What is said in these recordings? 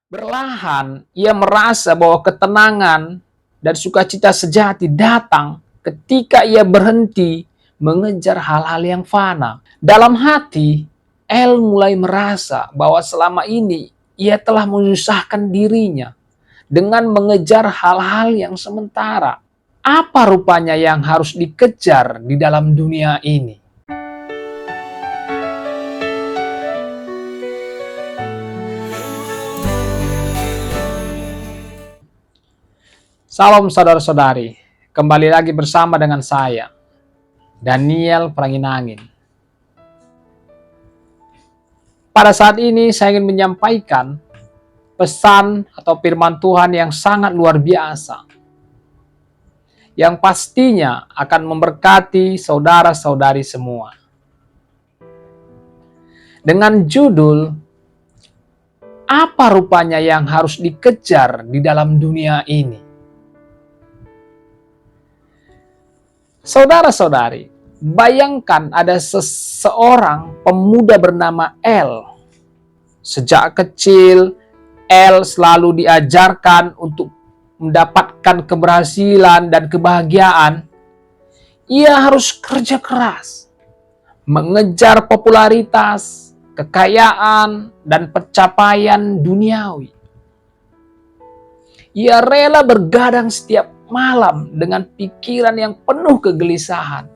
Perlahan, ia merasa bahwa ketenangan dan sukacita sejati datang ketika ia berhenti mengejar hal-hal yang fana. Dalam hati, El mulai merasa bahwa selama ini ia telah menyusahkan dirinya dengan mengejar hal-hal yang sementara. Apa rupanya yang harus dikejar di dalam dunia ini? Salam saudara-saudari, kembali lagi bersama dengan saya, Daniel Pranginangin. Pada saat ini saya ingin menyampaikan pesan atau firman Tuhan yang sangat luar biasa, yang pastinya akan memberkati saudara-saudari semua. Dengan judul, apa rupanya yang harus dikejar di dalam dunia ini? Saudara-saudari, bayangkan ada seseorang pemuda bernama El. Sejak kecil, El selalu diajarkan untuk mendapatkan keberhasilan dan kebahagiaan. Ia harus kerja keras, mengejar popularitas, kekayaan, dan pencapaian duniawi. Ia rela bergadang setiap malam dengan pikiran yang penuh kegelisahan,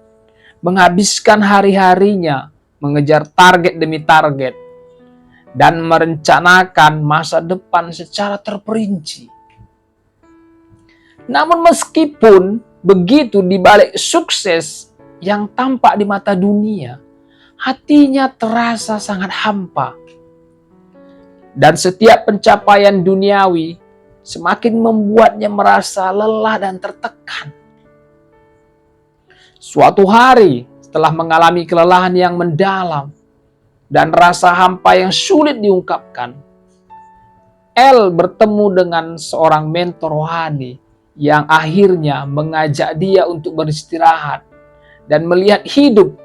menghabiskan hari-harinya mengejar target demi target, dan merencanakan masa depan secara terperinci. Namun meskipun begitu, di balik sukses yang tampak di mata dunia, hatinya terasa sangat hampa. Dan setiap pencapaian duniawi semakin membuatnya merasa lelah dan tertekan. Suatu hari, setelah mengalami kelelahan yang mendalam dan rasa hampa yang sulit diungkapkan, El bertemu dengan seorang mentor rohani yang akhirnya mengajak dia untuk beristirahat dan melihat hidup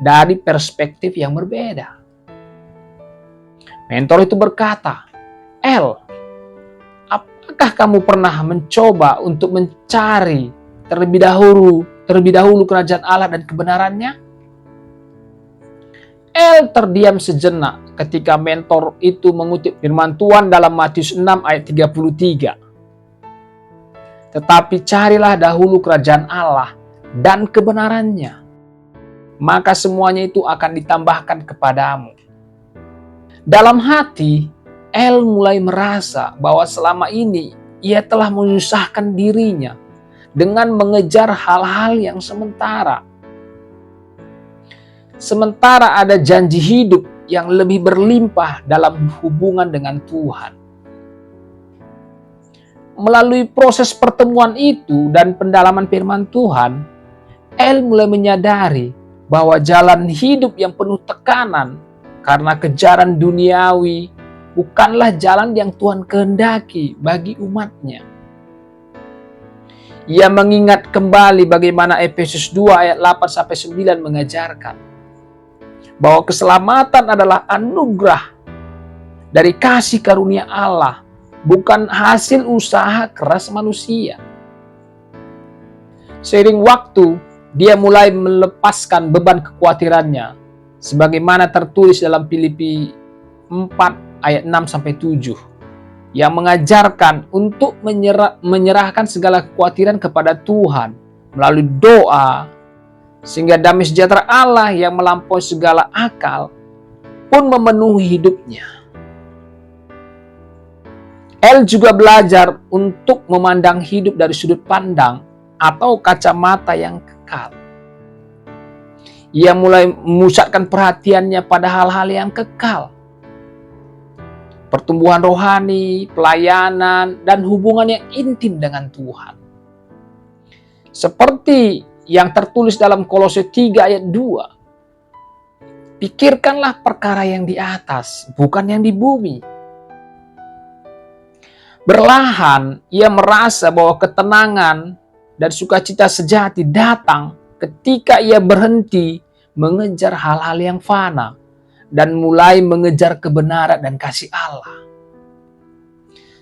dari perspektif yang berbeda. Mentor itu berkata, "El, apakah kamu pernah mencoba untuk mencari terlebih dahulu kerajaan Allah dan kebenarannya?" El terdiam sejenak ketika mentor itu mengutip firman Tuhan dalam Matius 6 ayat 33. "Tetapi carilah dahulu kerajaan Allah dan kebenarannya, maka semuanya itu akan ditambahkan kepadamu." Dalam hati, El mulai merasa bahwa selama ini ia telah menyusahkan dirinya dengan mengejar hal-hal yang sementara. Sementara ada janji hidup yang lebih berlimpah dalam hubungan dengan Tuhan. Melalui proses pertemuan itu dan pendalaman firman Tuhan, El mulai menyadari bahwa jalan hidup yang penuh tekanan karena kejaran duniawi bukanlah jalan yang Tuhan kehendaki bagi umatnya. Ia mengingat kembali bagaimana Efesus 2 ayat 8-9 mengajarkan bahwa keselamatan adalah anugerah dari kasih karunia Allah, bukan hasil usaha keras manusia. Seiring waktu, dia mulai melepaskan beban kekhawatirannya, sebagaimana tertulis dalam Filipi 4 ayat 6-7, yang mengajarkan untuk menyerahkan segala kekhawatiran kepada Tuhan melalui doa, sehingga damai sejahtera Allah yang melampaui segala akal pun memenuhi hidupnya. El juga belajar untuk memandang hidup dari sudut pandang atau kacamata yang kekal. Ia mulai memusatkan perhatiannya pada hal-hal yang kekal. Pertumbuhan rohani, pelayanan, dan hubungan yang intim dengan Tuhan. Seperti yang tertulis dalam Kolose 3 ayat 2. Pikirkanlah perkara yang di atas, bukan yang di bumi. Perlahan, ia merasa bahwa ketenangan dan sukacita sejati datang ketika ia berhenti mengejar hal-hal yang fana dan mulai mengejar kebenaran dan kasih Allah.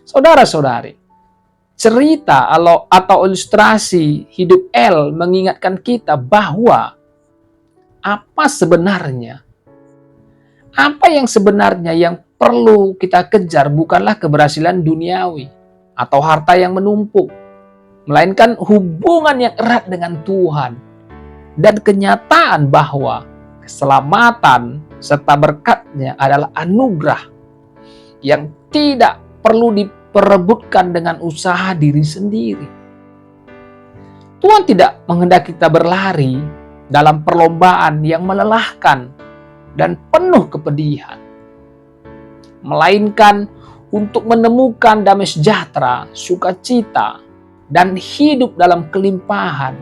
Saudara-saudari, cerita atau ilustrasi hidup El mengingatkan kita bahwa apa yang sebenarnya yang perlu kita kejar bukanlah keberhasilan duniawi atau harta yang menumpuk, melainkan hubungan yang erat dengan Tuhan dan kenyataan bahwa keselamatan serta berkatnya adalah anugerah yang tidak perlu diperebutkan dengan usaha diri sendiri. Tuhan tidak menghendaki kita berlari dalam perlombaan yang melelahkan dan penuh kepedihan, melainkan untuk menemukan damai sejahtera, sukacita, dan hidup dalam kelimpahan,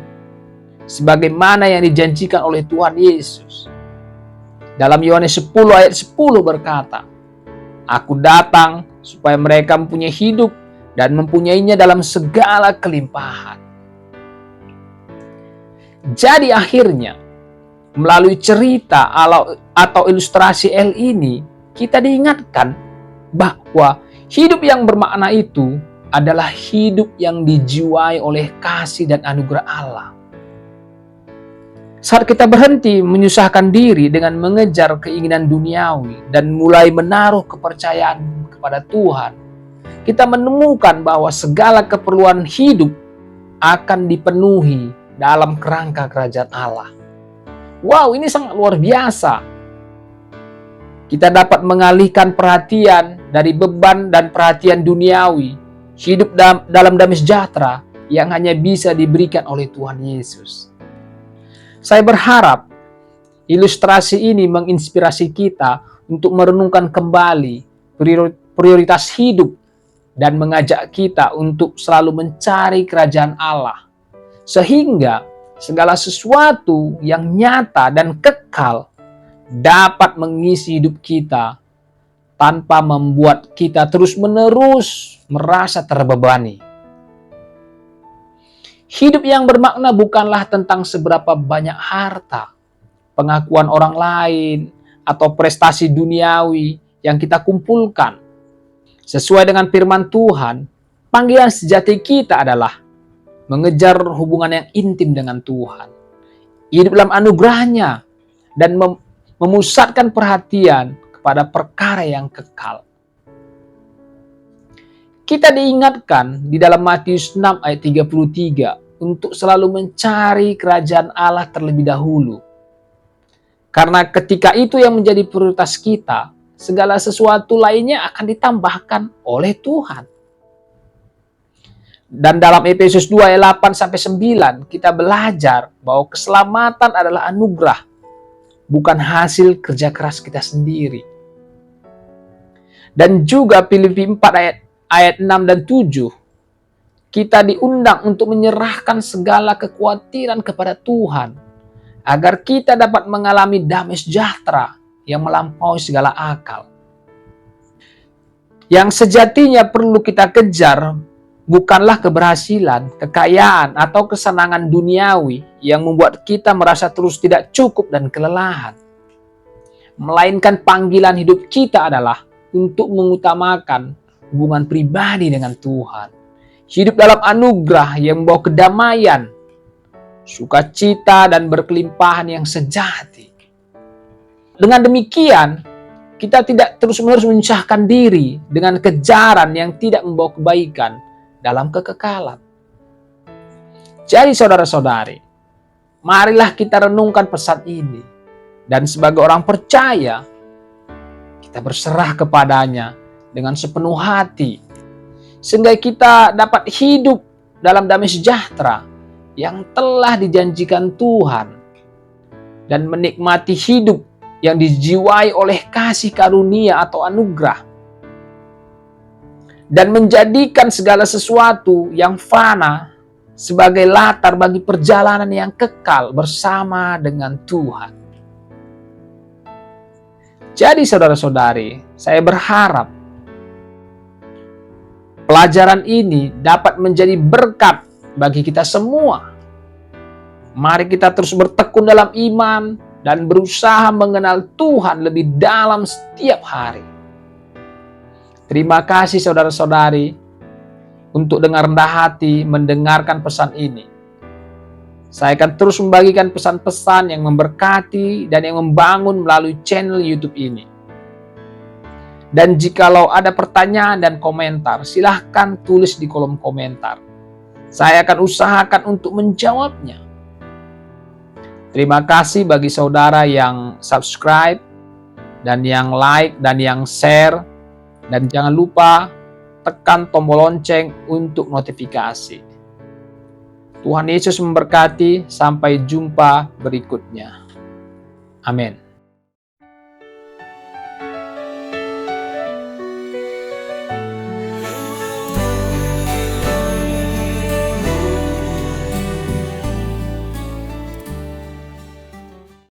sebagaimana yang dijanjikan oleh Tuhan Yesus. Dalam Yohanes 10 ayat 10 berkata, "Aku datang supaya mereka mempunyai hidup dan mempunyainya dalam segala kelimpahan." Jadi akhirnya, melalui cerita atau ilustrasi El ini, kita diingatkan bahwa hidup yang bermakna itu adalah hidup yang dijiwai oleh kasih dan anugerah Allah. Saat kita berhenti menyusahkan diri dengan mengejar keinginan duniawi dan mulai menaruh kepercayaan kepada Tuhan, kita menemukan bahwa segala keperluan hidup akan dipenuhi dalam kerangka kerajaan Allah. Wow, ini sangat luar biasa. Kita dapat mengalihkan perhatian dari beban dan perhatian duniawi, hidup dalam damai sejahtera yang hanya bisa diberikan oleh Tuhan Yesus. Saya berharap ilustrasi ini menginspirasi kita untuk merenungkan kembali prioritas hidup dan mengajak kita untuk selalu mencari kerajaan Allah, sehingga segala sesuatu yang nyata dan kekal dapat mengisi hidup kita tanpa membuat kita terus-menerus merasa terbebani. Hidup yang bermakna bukanlah tentang seberapa banyak harta, pengakuan orang lain, atau prestasi duniawi yang kita kumpulkan. Sesuai dengan firman Tuhan, panggilan sejati kita adalah mengejar hubungan yang intim dengan Tuhan, hidup dalam anugerahnya, dan memusatkan perhatian kepada perkara yang kekal. Kita diingatkan di dalam Matius 6 ayat 33 untuk selalu mencari kerajaan Allah terlebih dahulu. Karena ketika itu yang menjadi prioritas kita, segala sesuatu lainnya akan ditambahkan oleh Tuhan. Dan dalam Efesus 2 ayat 8-9 kita belajar bahwa keselamatan adalah anugerah, bukan hasil kerja keras kita sendiri. Dan juga Filipi 4 ayat 6 dan 7, kita diundang untuk menyerahkan segala kekhawatiran kepada Tuhan, agar kita dapat mengalami damai sejahtera yang melampaui segala akal. Yang sejatinya perlu kita kejar bukanlah keberhasilan, kekayaan, atau kesenangan duniawi yang membuat kita merasa terus tidak cukup dan kelelahan. Melainkan panggilan hidup kita adalah untuk mengutamakan hubungan pribadi dengan Tuhan. Hidup dalam anugerah yang membawa kedamaian, sukacita, dan berkelimpahan yang sejati. Dengan demikian, kita tidak terus-menerus menyusahkan diri dengan kejaran yang tidak membawa kebaikan dalam kekekalan. Jadi saudara-saudari, marilah kita renungkan pesan ini, dan sebagai orang percaya, kita berserah kepadanya dengan sepenuh hati, sehingga kita dapat hidup dalam damai sejahtera yang telah dijanjikan Tuhan, dan menikmati hidup yang dijiwai oleh kasih karunia atau anugerah, dan menjadikan segala sesuatu yang fana sebagai latar bagi perjalanan yang kekal bersama dengan Tuhan. Jadi saudara-saudari, saya berharap pelajaran ini dapat menjadi berkat bagi kita semua. Mari kita terus bertekun dalam iman dan berusaha mengenal Tuhan lebih dalam setiap hari. Terima kasih saudara-saudari untuk dengan rendah hati mendengarkan pesan ini. Saya akan terus membagikan pesan-pesan yang memberkati dan yang membangun melalui channel YouTube ini. Dan jikalau ada pertanyaan dan komentar, silahkan tulis di kolom komentar. Saya akan usahakan untuk menjawabnya. Terima kasih bagi saudara yang subscribe, dan yang like, dan yang share. Dan jangan lupa tekan tombol lonceng untuk notifikasi. Tuhan Yesus memberkati, sampai jumpa berikutnya. Amin.